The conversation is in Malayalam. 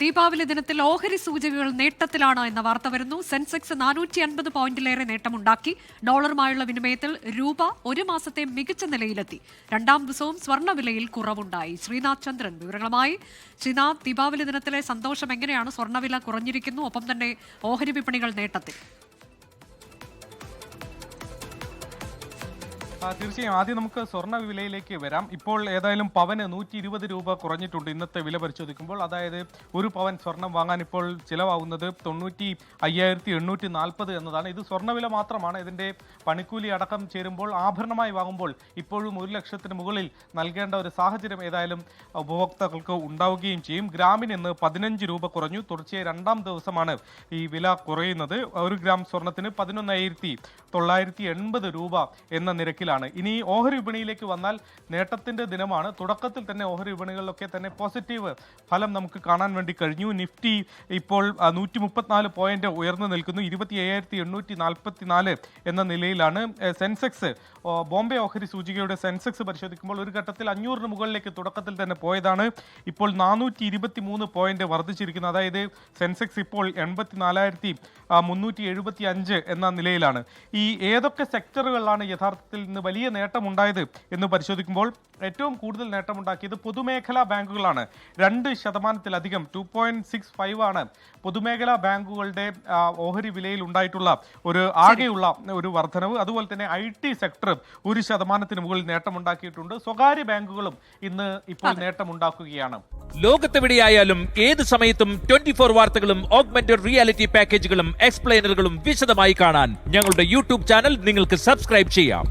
ദീപാവലി ദിനത്തിൽ ഓഹരി സൂചികകൾ നേട്ടത്തിലാണ് എന്ന വാർത്ത വരുന്നു. സെൻസെക്സ് 450 പോയിന്റിലേറെ നേട്ടമുണ്ടാക്കി. ഡോളറുമായുള്ള വിനിമയത്തിൽ രൂപ ഒരു മാസത്തെ മികച്ച നിലയിലെത്തി. രണ്ടാം ദിവസവും സ്വർണ്ണവിലയിൽ കുറവുണ്ടായി. ശ്രീനാഥ് ചന്ദ്രൻ വിവരങ്ങളുമായി. ശ്രീനാഥ്, ദീപാവലി ദിനത്തിലെ സന്തോഷം എങ്ങനെയാണ്? സ്വർണ്ണവില കുറഞ്ഞിരിക്കുന്നു, ഒപ്പം തന്നെ ഓഹരി വിപണികൾ നേട്ടത്തിൽ. തീർച്ചയായും ആദ്യം നമുക്ക് സ്വർണ്ണ വിലയിലേക്ക് വരാം. ഇപ്പോൾ ഏതായാലും പവന് 120 രൂപ കുറഞ്ഞിട്ടുണ്ട് ഇന്നത്തെ വില പരിശോധിക്കുമ്പോൾ. അതായത് ഒരു പവൻ സ്വർണം വാങ്ങാൻ ഇപ്പോൾ ചിലവാകുന്നത് 95,840 എന്നതാണ്. ഇത് സ്വർണ്ണവില മാത്രമാണ്. ഇതിൻ്റെ പണിക്കൂലി അടക്കം ചേരുമ്പോൾ ആഭരണമായി വാങ്ങുമ്പോൾ ഇപ്പോഴും 1 ലക്ഷത്തിന് മുകളിൽ നൽകേണ്ട ഒരു സാഹചര്യം ഏതായാലും ഉപഭോക്താക്കൾക്ക് ഉണ്ടാവുകയും ചെയ്യും. ഗ്രാമിന് ഇന്ന് 15 രൂപ കുറഞ്ഞു. തുടർച്ചയായി രണ്ടാം ദിവസമാണ് ഈ വില കുറയുന്നത്. ഒരു ഗ്രാം സ്വർണത്തിന് 11,980 രൂപ എന്ന നിരക്കിലാണ്. ഇനി ഓഹരി വിപണിയിലേക്ക് വന്നാൽ നേട്ടത്തിന്റെ ദിനമാണ്. തുടക്കത്തിൽ തന്നെ ഓഹരി വിപണികളിലൊക്കെ തന്നെ പോസിറ്റീവ് ഫലം നമുക്ക് കാണാൻ വേണ്ടി കഴിഞ്ഞു. നിഫ്റ്റി ഇപ്പോൾ 134 പോയിന്റ് ഉയർന്നു നിൽക്കുന്നു. 25,844 എന്ന നിലയിലാണ്. സെൻസെക്സ്, ബോംബെ ഓഹരി സൂചികയുടെ സെൻസെക്സ് പരിശോധിക്കുമ്പോൾ ഒരു ഘട്ടത്തിൽ 500 മുകളിലേക്ക് തുടക്കത്തിൽ തന്നെ പോയതാണ്. ഇപ്പോൾ 423 പോയിന്റ് വർദ്ധിച്ചിരിക്കുന്നു. അതായത് സെൻസെക്സ് ഇപ്പോൾ 84,375 എന്ന നിലയിലാണ്. ഈ ഏതൊക്കെ സെക്ടറുകളിലാണ് യഥാർത്ഥത്തിൽ ഇന്ന് വലിയ നേട്ടമുണ്ടായത് എന്ന് പരിശോധിക്കുമ്പോൾ ഏറ്റവും കൂടുതൽ നേട്ടമുണ്ടാക്കിയത് പൊതുമേഖലാ ബാങ്കുകളാണ്. 2%-ലധികം 2.65 ആണ് പൊതുമേഖലാ ബാങ്കുകളുടെ ഓഹരി വിലയിൽ ഉണ്ടായിട്ടുള്ള ഒരു ആകെയുള്ള ഒരു വർധനവ്. അതുപോലെ തന്നെ IT സെക്ടർ 1% മുകളിൽ നേട്ടമുണ്ടാക്കിയിട്ടുണ്ട്. സ്വകാര്യ ബാങ്കുകളും ഇന്ന് ഇപ്പോൾ നേട്ടമുണ്ടാക്കുകയാണ്. ലോകത്തെവിടെയായാലും ഏത് സമയത്തും 24 വാർത്തകളും ഓഗ്മെന്റഡ് റിയാലിറ്റി പാക്കേജുകളും എക്സ്പ്ലെയിനറുകളും വിശദമായി കാണാൻ ഞങ്ങളുടെ യൂട്യൂബ് ചാനൽ നിങ്ങൾക്ക് സബ്സ്ക്രൈബ് ചെയ്യാം.